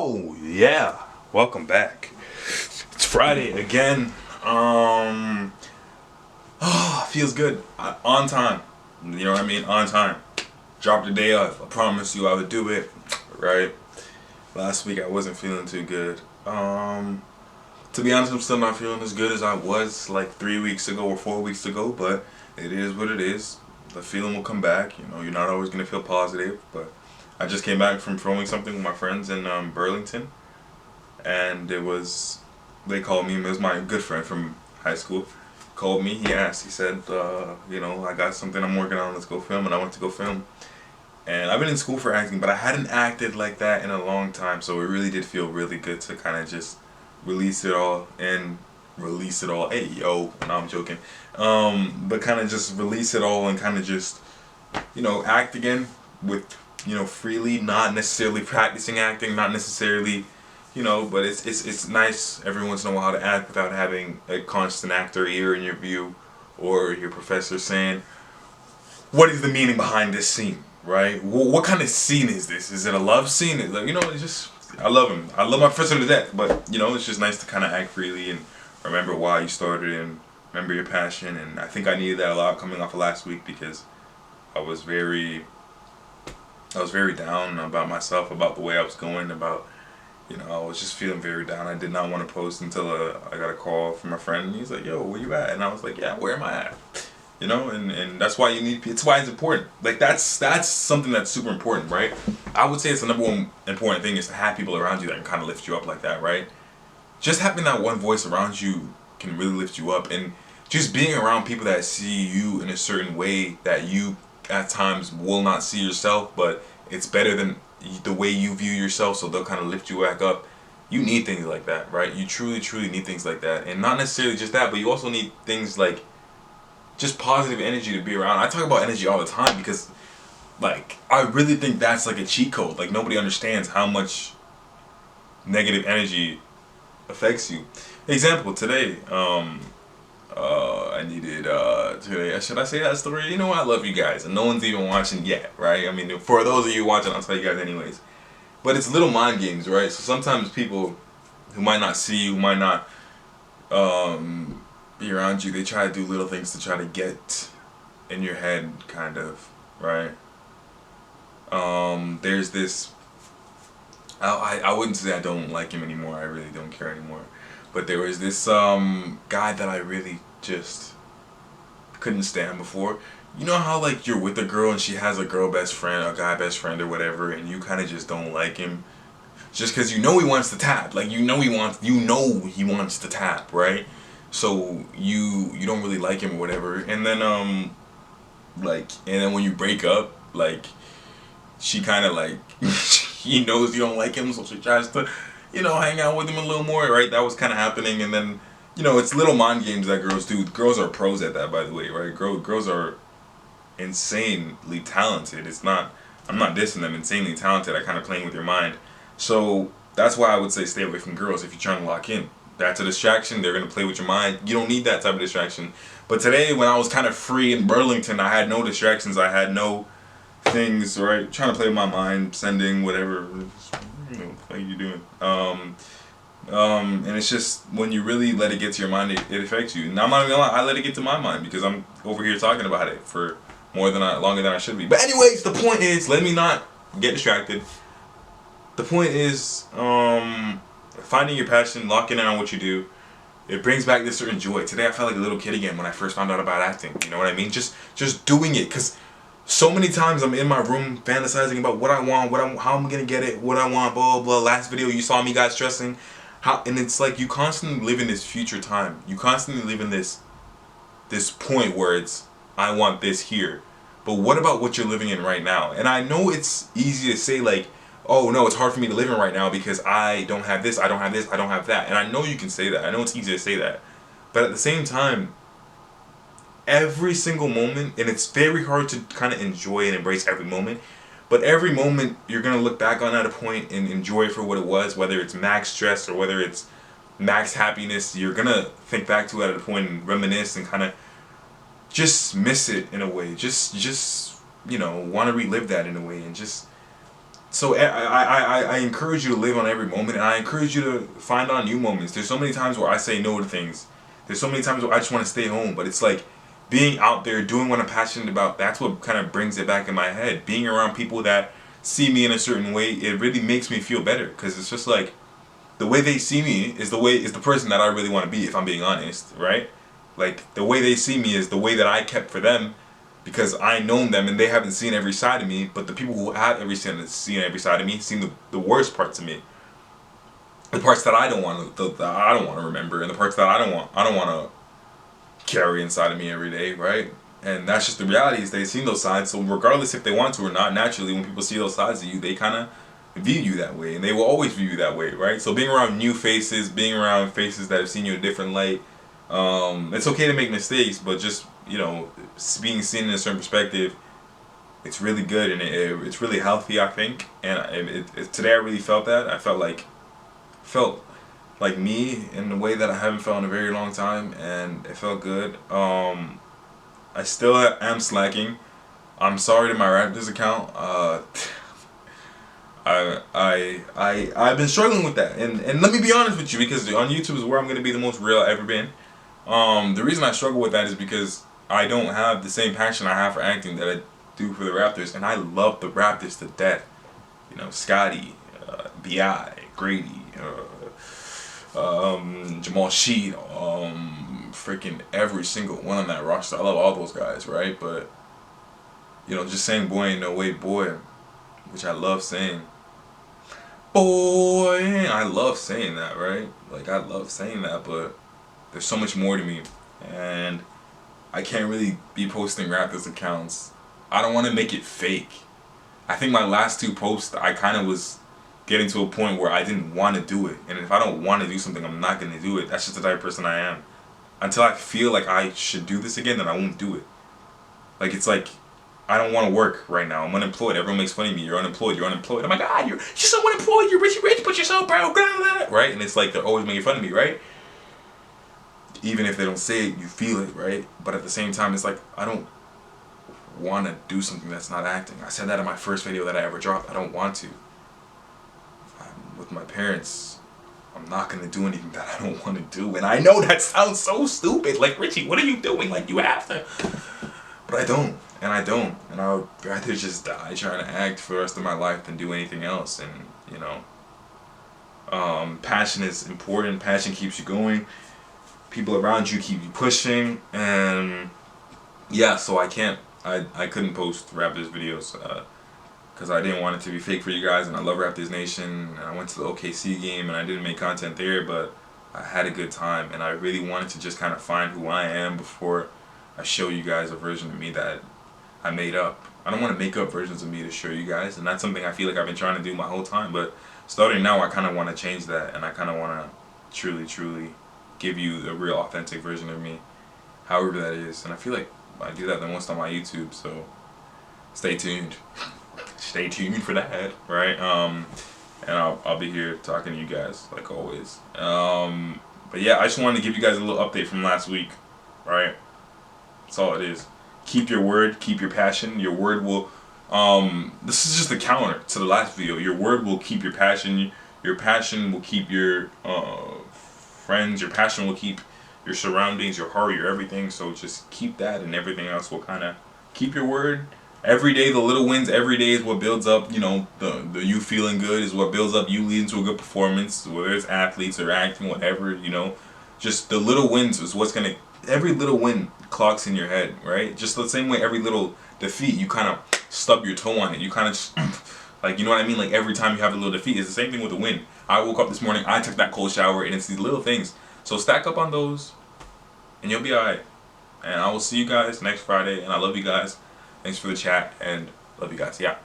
Oh yeah, welcome back. It's Friday again. Feels good. On time. You know what I mean? On time. Dropped the day off. I promised you I would do it. Right? Last week I wasn't feeling too good. To be honest, I'm still not feeling as good as I was like 3 weeks ago or 4 weeks ago, but it is what it is. The feeling will come back. You know, you're not always gonna feel positive, but I just came back from filming something with my friends in Burlington, and they called me. It was my good friend from high school. Called me. He asked. He said, I got something I'm working on. Let's go film. And I went to go film. And I've been in school for acting, but I hadn't acted like that in a long time. So it really did feel really good to kind of just release it all and release it all. Hey yo, no, I'm joking. But kind of just release it all and kind of just act again with freely, not necessarily practicing acting, not necessarily but it's nice every once in a while to act without having a constant actor ear in your view or your professor saying, what is the meaning behind this scene, right? What kind of scene is this? Is it a love scene? It's like, it's just, I love him. I love my professor to death, but it's just nice to kind of act freely and remember why you started and remember your passion. And I think I needed that a lot coming off of last week because I was very down about myself, about the way I was going, about I was just feeling very down. I did not want to post until I got a call from my friend, and he's like, "Yo, where you at?" And I was like, "Yeah, where am I at?" And that's why it's why it's important. Like that's something that's super important, right? I would say it's the number one important thing is to have people around you that can kind of lift you up like that, right? Just having that one voice around you can really lift you up, and just being around people that see you in a certain way that you at times will not see yourself, but it's better than the way you view yourself, so they'll kind of lift you back up. You need things like that, right? You truly need things like that, and not necessarily just that, but you also need things like just positive energy to be around. I talk about energy all the time because like I really think that's like a cheat code. Like nobody understands how much negative energy affects you. Example, today I needed today. Should I say that story? You know what? I love you guys, and no one's even watching yet, right? I mean, for those of you watching, I'll tell you guys anyways. But it's little mind games, right? So sometimes people who might not see you, might not be around you, they try to do little things to try to get in your head, kind of, right? There's this. I wouldn't say I don't like him anymore. I really don't care anymore. But there was this guy that I really just couldn't stand before. You know how like you're with a girl and she has a girl best friend, a guy best friend or whatever, and you kind of just don't like him just because he wants to tap. Like he wants to tap, right? So you don't really like him or whatever. And then when you break up, like she kind of like he knows you don't like him, so she tries to hang out with him a little more, right? That was kind of happening. And then it's little mind games that girls do. Girls are pros at that, by the way, right? Girls are insanely talented. I'm not dissing them. Insanely talented at kind of playing with your mind. So that's why I would say stay away from girls if you're trying to lock in. That's a distraction. They're gonna play with your mind. You don't need that type of distraction. But today, when I was kind of free in Burlington, I had no distractions. I had no things, right? Trying to play with my mind, sending whatever. What are you doing? And it's just when you really let it get to your mind, it affects you. Now I'm not even gonna lie, I let it get to my mind because I'm over here talking about it for longer than I should be. But anyways, the point is, let me not get distracted. The point is, finding your passion, locking in on what you do. It brings back this certain joy. Today I felt like a little kid again when I first found out about acting. You know what I mean? Just doing it, because so many times I'm in my room fantasizing about what I want, how I'm gonna get it, what I want, blah blah blah. Last video you saw me guys stressing, and it's like you constantly live in this future time. You constantly live in this point where it's I want this here, but what about what you're living in right now? And I know it's easy to say like, oh no, it's hard for me to live in right now because I don't have this, I don't have this, I don't have that. And I know you can say that. I know it's easy to say that, but at the same time, every single moment, and it's very hard to kind of enjoy and embrace every moment, but every moment you're going to look back on at a point and enjoy it for what it was, whether it's max stress or whether it's max happiness. You're going to think back to it at a point and reminisce and kind of just miss it in a way, just want to relive that in a way, and just So I encourage you to live on every moment, and I encourage you to find on new moments. There's so many times where I say no to things. There's so many times where I just want to stay home, but it's like being out there doing what I'm passionate about. That's what kind of brings it back in my head. Being around people that see me in a certain way, it really makes me feel better, because it's just like the way they see me is the person that I really want to be, if I'm being honest, right? Like the way they see me is the way that I kept for them, because I known them and they haven't seen every side of me. But the people who have seen every side of me seen the worst parts of me, the parts that I don't want to remember, and the parts that I don't want to carry inside of me every day, right? And that's just the reality, is they've seen those sides. So regardless if they want to or not, naturally when people see those sides of you, they kind of view you that way, and they will always view you that way, right? So being around new faces, being around faces that have seen you in a different light, it's okay to make mistakes, but just, you know, being seen in a certain perspective, it's really good, and it's really healthy, I think. And today I really felt that. I felt like me in a way that I haven't felt in a very long time, and it felt good. I still am slacking. I'm sorry to my Raptors account. I've been struggling with that, and let me be honest with you, because on YouTube is where I'm gonna be the most real I've ever been. The reason I struggle with that is because I don't have the same passion I have for acting that I do for the Raptors, and I love the Raptors to death. You know, Scotty, Bi, Grady, Jamal Sheed, freaking every single one on that roster. I love all those guys, right? But you know, just saying "boy ain't no way, boy," which I love saying. Boy, I love saying that, right? Like, I love saying that, but there's so much more to me, and I can't really be posting Raptors accounts. I don't want to make it fake. I think my last two posts, I kind of was getting to a point where I didn't want to do it, and if I don't want to do something, I'm not going to do it. That's just the type of person I am. Until I feel like I should do this again, then I won't do it. Like, it's like, I don't want to work right now. I'm unemployed. Everyone makes fun of me. You're unemployed. You're unemployed. Oh my God, you're so unemployed. You're rich, but you're so broke. Right? And it's like they're always making fun of me, right? Even if they don't say it, you feel it, right? But at the same time, it's like, I don't want to do something that's not acting. I said that in my first video that I ever dropped. I don't want to. With my parents, I'm not going to do anything that I don't want to do. And I know that sounds so stupid. Like, Richie, what are you doing? Like, you have to. But I don't. And I don't. And I would rather just die trying to act for the rest of my life than do anything else. And, you know, passion is important. Passion keeps you going. People around you keep you pushing. And yeah, so I couldn't post Raptors videos because I didn't want it to be fake for you guys, and I love Raptors Nation, and I went to the OKC game, and I didn't make content there, but I had a good time, and I really wanted to just kind of find who I am before I show you guys a version of me that I made up. I don't want to make up versions of me to show you guys, and that's something I feel like I've been trying to do my whole time, but starting now, I kind of want to change that, and I kind of want to truly give you the real authentic version of me, however that is, and I feel like I do that the most on my YouTube, so stay tuned. Stay tuned for that, right? And I'll be here talking to you guys like always. But yeah, I just wanted to give you guys a little update from last week, right? That's all it is. Keep your word, keep your passion. Your word will. This is just a counter to the last video. Your word will keep your passion. Your passion will keep your friends. Your passion will keep your surroundings, your heart, your everything. So just keep that, and everything else will kind of keep your word. Every day, the little wins, every day is what builds up, you know, the you feeling good is what builds up you leading to a good performance, whether it's athletes or acting, whatever, you know. Just the little wins is what's going to, every little win clocks in your head, right? Just the same way every little defeat, you kind of stub your toe on it. You kind of just, like, you know what I mean? Like, every time you have a little defeat, it's the same thing with a win. I woke up this morning, I took that cold shower, and it's these little things. So stack up on those, and you'll be alright. And I will see you guys next Friday, and I love you guys. Thanks for the chat, and love you guys. Yeah.